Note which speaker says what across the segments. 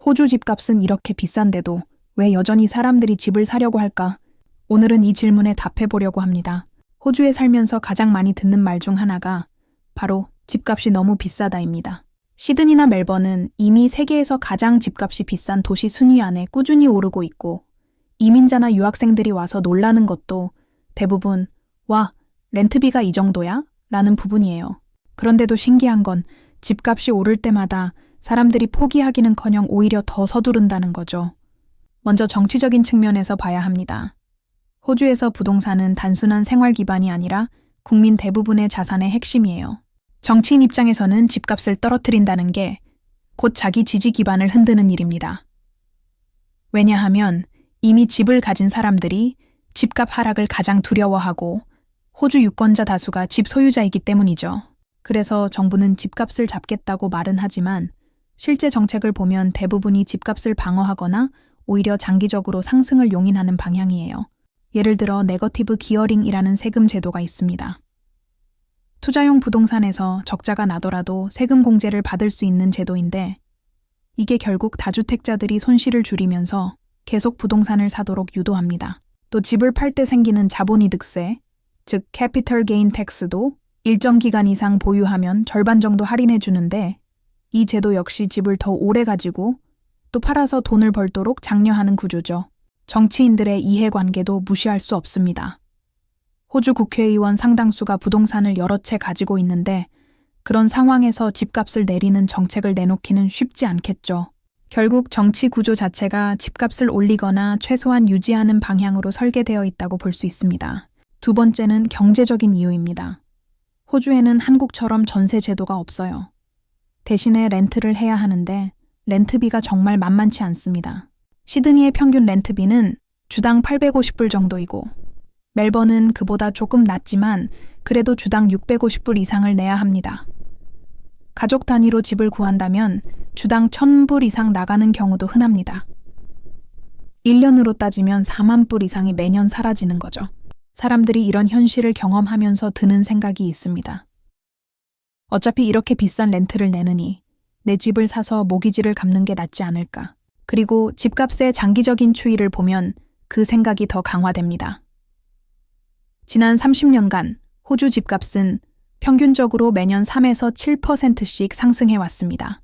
Speaker 1: 호주 집값은 이렇게 비싼데도 왜 여전히 사람들이 집을 사려고 할까? 오늘은 이 질문에 답해보려고 합니다. 호주에 살면서 가장 많이 듣는 말 중 하나가 바로 집값이 너무 비싸다입니다. 시드니나 멜번은 이미 세계에서 가장 집값이 비싼 도시 순위 안에 꾸준히 오르고 있고, 이민자나 유학생들이 와서 놀라는 것도 대부분 와, 렌트비가 이 정도야? 라는 부분이에요. 그런데도 신기한 건 집값이 오를 때마다 사람들이 포기하기는커녕 오히려 더 서두른다는 거죠. 먼저 정치적인 측면에서 봐야 합니다. 호주에서 부동산은 단순한 생활 기반이 아니라 국민 대부분의 자산의 핵심이에요. 정치인 입장에서는 집값을 떨어뜨린다는 게 곧 자기 지지 기반을 흔드는 일입니다. 왜냐하면 이미 집을 가진 사람들이 집값 하락을 가장 두려워하고 호주 유권자 다수가 집 소유자이기 때문이죠. 그래서 정부는 집값을 잡겠다고 말은 하지만 실제 정책을 보면 대부분이 집값을 방어하거나 오히려 장기적으로 상승을 용인하는 방향이에요. 예를 들어 네거티브 기어링이라는 세금 제도가 있습니다. 투자용 부동산에서 적자가 나더라도 세금 공제를 받을 수 있는 제도인데, 이게 결국 다주택자들이 손실을 줄이면서 계속 부동산을 사도록 유도합니다. 또 집을 팔 때 생기는 자본이득세, 즉 캐피털 게인 텍스도 일정 기간 이상 보유하면 절반 정도 할인해 주는데, 이 제도 역시 집을 더 오래 가지고 또 팔아서 돈을 벌도록 장려하는 구조죠. 정치인들의 이해관계도 무시할 수 없습니다. 호주 국회의원 상당수가 부동산을 여러 채 가지고 있는데, 그런 상황에서 집값을 내리는 정책을 내놓기는 쉽지 않겠죠. 결국 정치 구조 자체가 집값을 올리거나 최소한 유지하는 방향으로 설계되어 있다고 볼 수 있습니다. 두 번째는 경제적인 이유입니다. 호주에는 한국처럼 전세 제도가 없어요. 대신에 렌트를 해야 하는데 렌트비가 정말 만만치 않습니다. 시드니의 평균 렌트비는 주당 850불 정도이고, 멜번은 그보다 조금 낮지만 그래도 주당 650불 이상을 내야 합니다. 가족 단위로 집을 구한다면 주당 1000불 이상 나가는 경우도 흔합니다. 1년으로 따지면 4만 불 이상이 매년 사라지는 거죠. 사람들이 이런 현실을 경험하면서 드는 생각이 있습니다. 어차피 이렇게 비싼 렌트를 내느니 내 집을 사서 모기지를 갚는 게 낫지 않을까. 그리고 집값의 장기적인 추이를 보면 그 생각이 더 강화됩니다. 지난 30년간 호주 집값은 평균적으로 매년 3에서 7%씩 상승해 왔습니다.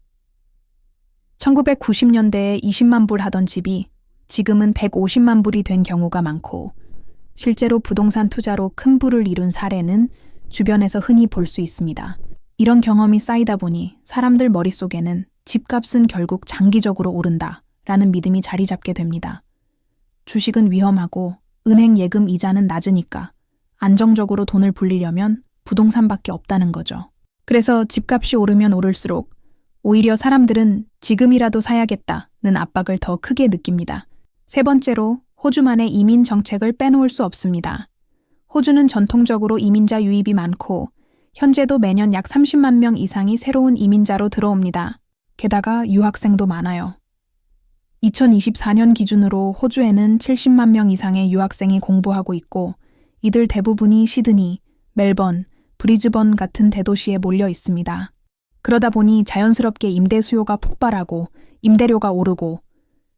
Speaker 1: 1990년대에 20만 불 하던 집이 지금은 150만 불이 된 경우가 많고, 실제로 부동산 투자로 큰 부를 이룬 사례는 주변에서 흔히 볼 수 있습니다. 이런 경험이 쌓이다 보니 사람들 머릿속에는 집값은 결국 장기적으로 오른다 라는 믿음이 자리 잡게 됩니다. 주식은 위험하고 은행 예금 이자는 낮으니까 안정적으로 돈을 불리려면 부동산밖에 없다는 거죠. 그래서 집값이 오르면 오를수록 오히려 사람들은 지금이라도 사야겠다는 압박을 더 크게 느낍니다. 세 번째로 호주만의 이민 정책을 빼놓을 수 없습니다. 호주는 전통적으로 이민자 유입이 많고 현재도 매년 약 30만 명 이상이 새로운 이민자로 들어옵니다. 게다가 유학생도 많아요. 2024년 기준으로 호주에는 70만 명 이상의 유학생이 공부하고 있고, 이들 대부분이 시드니, 멜번, 브리즈번 같은 대도시에 몰려 있습니다. 그러다 보니 자연스럽게 임대 수요가 폭발하고 임대료가 오르고,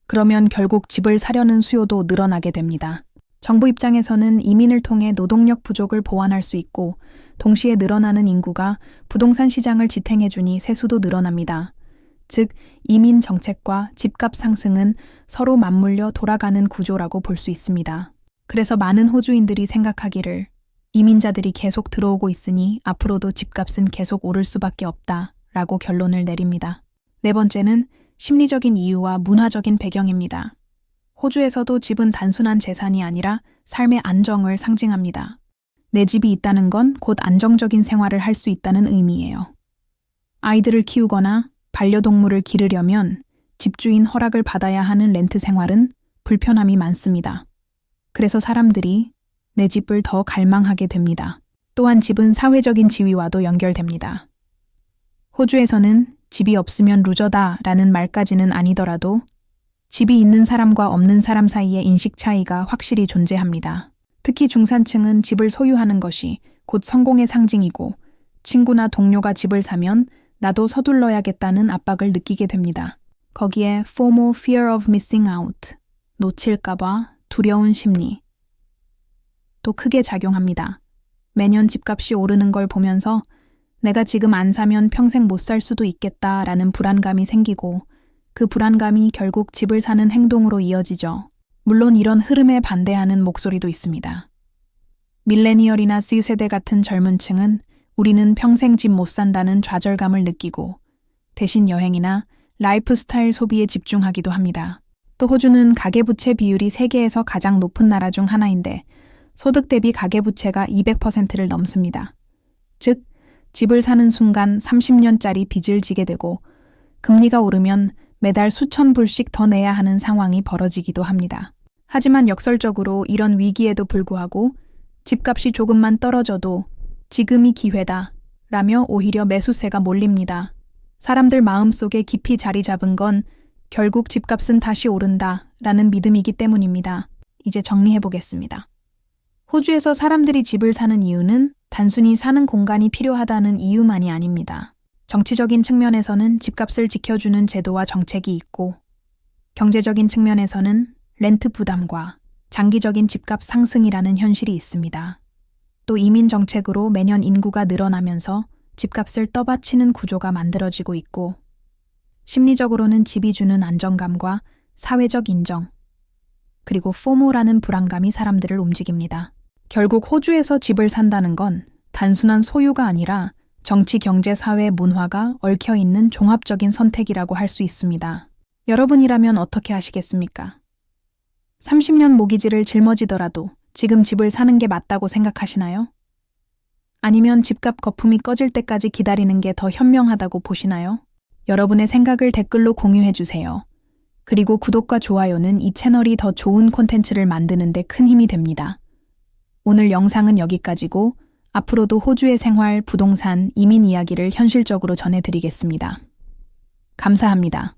Speaker 1: 그러면 결국 집을 사려는 수요도 늘어나게 됩니다. 정부 입장에서는 이민을 통해 노동력 부족을 보완할 수 있고, 동시에 늘어나는 인구가 부동산 시장을 지탱해주니 세수도 늘어납니다. 즉, 이민 정책과 집값 상승은 서로 맞물려 돌아가는 구조라고 볼 수 있습니다. 그래서 많은 호주인들이 생각하기를 이민자들이 계속 들어오고 있으니 앞으로도 집값은 계속 오를 수밖에 없다라고 결론을 내립니다. 네 번째는 심리적인 이유와 문화적인 배경입니다. 호주에서도 집은 단순한 재산이 아니라 삶의 안정을 상징합니다. 내 집이 있다는 건 곧 안정적인 생활을 할 수 있다는 의미예요. 아이들을 키우거나 반려동물을 기르려면 집주인 허락을 받아야 하는 렌트 생활은 불편함이 많습니다. 그래서 사람들이 내 집을 더 갈망하게 됩니다. 또한 집은 사회적인 지위와도 연결됩니다. 호주에서는 집이 없으면 루저다라는 말까지는 아니더라도 집이 있는 사람과 없는 사람 사이의 인식 차이가 확실히 존재합니다. 특히 중산층은 집을 소유하는 것이 곧 성공의 상징이고, 친구나 동료가 집을 사면 나도 서둘러야겠다는 압박을 느끼게 됩니다. 거기에 FOMO, Fear of Missing Out, 놓칠까봐 두려운 심리. 또 크게 작용합니다. 매년 집값이 오르는 걸 보면서 내가 지금 안 사면 평생 못 살 수도 있겠다라는 불안감이 생기고 그 불안감이 결국 집을 사는 행동으로 이어지죠. 물론 이런 흐름에 반대하는 목소리도 있습니다. 밀레니얼이나 C세대 같은 젊은 층은 우리는 평생 집 못 산다는 좌절감을 느끼고 대신 여행이나 라이프스타일 소비에 집중하기도 합니다. 또 호주는 가계부채 비율이 세계에서 가장 높은 나라 중 하나인데 소득 대비 가계부채가 200%를 넘습니다. 즉, 집을 사는 순간 30년짜리 빚을 지게 되고 금리가 오르면 매달 수천 불씩 더 내야 하는 상황이 벌어지기도 합니다. 하지만 역설적으로 이런 위기에도 불구하고 집값이 조금만 떨어져도 지금이 기회다 라며 오히려 매수세가 몰립니다. 사람들 마음속에 깊이 자리 잡은 건 결국 집값은 다시 오른다 라는 믿음이기 때문입니다. 이제 정리해 보겠습니다. 호주에서 사람들이 집을 사는 이유는 단순히 사는 공간이 필요하다는 이유만이 아닙니다. 정치적인 측면에서는 집값을 지켜주는 제도와 정책이 있고, 경제적인 측면에서는 렌트 부담과 장기적인 집값 상승이라는 현실이 있습니다. 또 이민 정책으로 매년 인구가 늘어나면서 집값을 떠받치는 구조가 만들어지고 있고, 심리적으로는 집이 주는 안정감과 사회적 인정, 그리고 FOMO라는 불안감이 사람들을 움직입니다. 결국 호주에서 집을 산다는 건 단순한 소유가 아니라 정치, 경제, 사회, 문화가 얽혀있는 종합적인 선택이라고 할 수 있습니다. 여러분이라면 어떻게 하시겠습니까? 30년 모기지를 짊어지더라도 지금 집을 사는 게 맞다고 생각하시나요? 아니면 집값 거품이 꺼질 때까지 기다리는 게 더 현명하다고 보시나요? 여러분의 생각을 댓글로 공유해주세요. 그리고 구독과 좋아요는 이 채널이 더 좋은 콘텐츠를 만드는 데 큰 힘이 됩니다. 오늘 영상은 여기까지고 앞으로도 호주의 생활, 부동산, 이민 이야기를 현실적으로 전해드리겠습니다. 감사합니다.